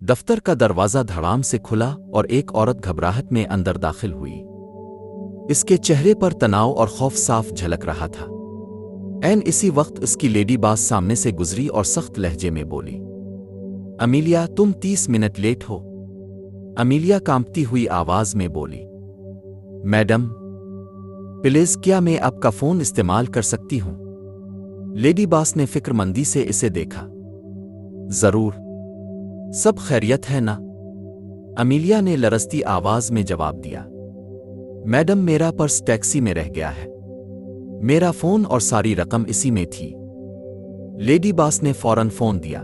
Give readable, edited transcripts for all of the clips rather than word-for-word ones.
دفتر کا دروازہ دھڑام سے کھلا اور ایک عورت گھبراہٹ میں اندر داخل ہوئی۔ اس کے چہرے پر تناؤ اور خوف صاف جھلک رہا تھا۔ عین اسی وقت اس کی لیڈی باس سامنے سے گزری اور سخت لہجے میں بولی، امیلیا تم 30 منٹ لیٹ ہو۔ امیلیا کانپتی ہوئی آواز میں بولی، میڈم پلیز کیا میں آپ کا فون استعمال کر سکتی ہوں؟ لیڈی باس نے فکر مندی سے اسے دیکھا۔ ضرور، سب خیریت ہے نا؟ امیلیا نے لرزتی آواز میں جواب دیا۔ میڈم میرا پرس ٹیکسی میں رہ گیا ہے، میرا فون اور ساری رقم اسی میں تھی۔ لیڈی باس نے فوراً فون دیا۔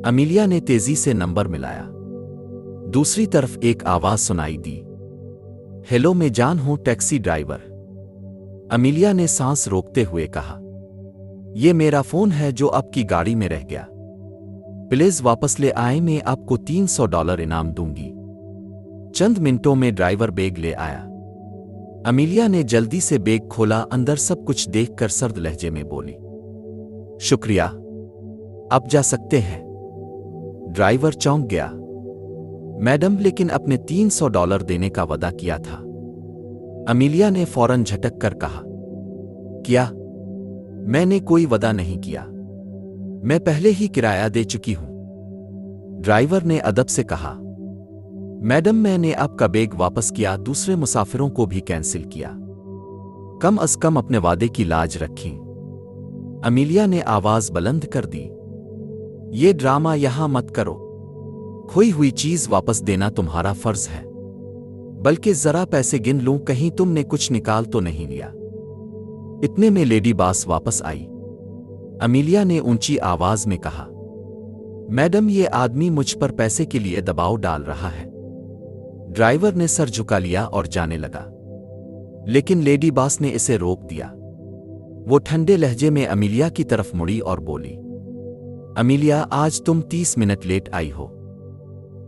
امیلیا نے تیزی سے نمبر ملایا۔ دوسری طرف ایک آواز سنائی دی، ہیلو میں جان ہوں ٹیکسی ڈرائیور۔ امیلیا نے سانس روکتے ہوئے کہا، یہ میرا فون ہے جو آپ کی گاڑی میں رہ گیا، پلیز واپس لے آئیں، میں آپ کو $300 انعام دوں گی۔ چند منٹوں میں ڈرائیور بیگ لے آیا۔ امیلیا نے جلدی سے بیگ کھولا، اندر سب کچھ دیکھ کر سرد لہجے میں بولی، شکریہ، آپ جا سکتے ہیں۔ ڈرائیور چونک گیا۔ میڈم لیکن اپنے $300 دینے کا وعدہ کیا تھا۔ امیلیا نے فوراً جھٹک کر کہا، کیا؟ میں نے کوئی وعدہ نہیں کیا، میں پہلے ہی کرایہ دے چکی ہوں۔ ڈرائیور نے ادب سے کہا، میڈم میں نے آپ کا بیگ واپس کیا، دوسرے مسافروں کو بھی کینسل کیا، کم از کم اپنے وعدے کی لاج رکھیں۔ امیلیا نے آواز بلند کر دی، یہ ڈرامہ یہاں مت کرو، کھوئی ہوئی چیز واپس دینا تمہارا فرض ہے، بلکہ ذرا پیسے گن لوں، کہیں تم نے کچھ نکال تو نہیں لیا۔ اتنے میں لیڈی باس واپس آئی۔ امیلیا نے اونچی آواز میں کہا، میڈم یہ آدمی مجھ پر پیسے کے لیے دباؤ ڈال رہا ہے۔ ڈرائیور نے سر جھکا لیا اور جانے لگا، لیکن لیڈی باس نے اسے روک دیا۔ وہ ٹھنڈے لہجے میں امیلیا کی طرف مڑی اور بولی، امیلیا آج تم 30 منٹ لیٹ آئی ہو،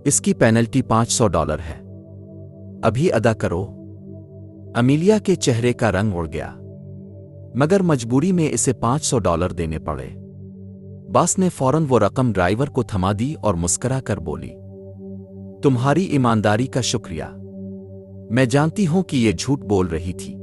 اس کی پینلٹی $500 ہے، ابھی ادا کرو۔ امیلیا کے چہرے کا رنگ اڑ گیا، مگر مجبوری میں اسے $500 دینے پڑے۔ باس نے فوراً وہ رقم ڈرائیور کو تھما دی اور مسکرا کر بولی، تمہاری ایمانداری کا شکریہ، میں جانتی ہوں کہ یہ جھوٹ بول رہی تھی۔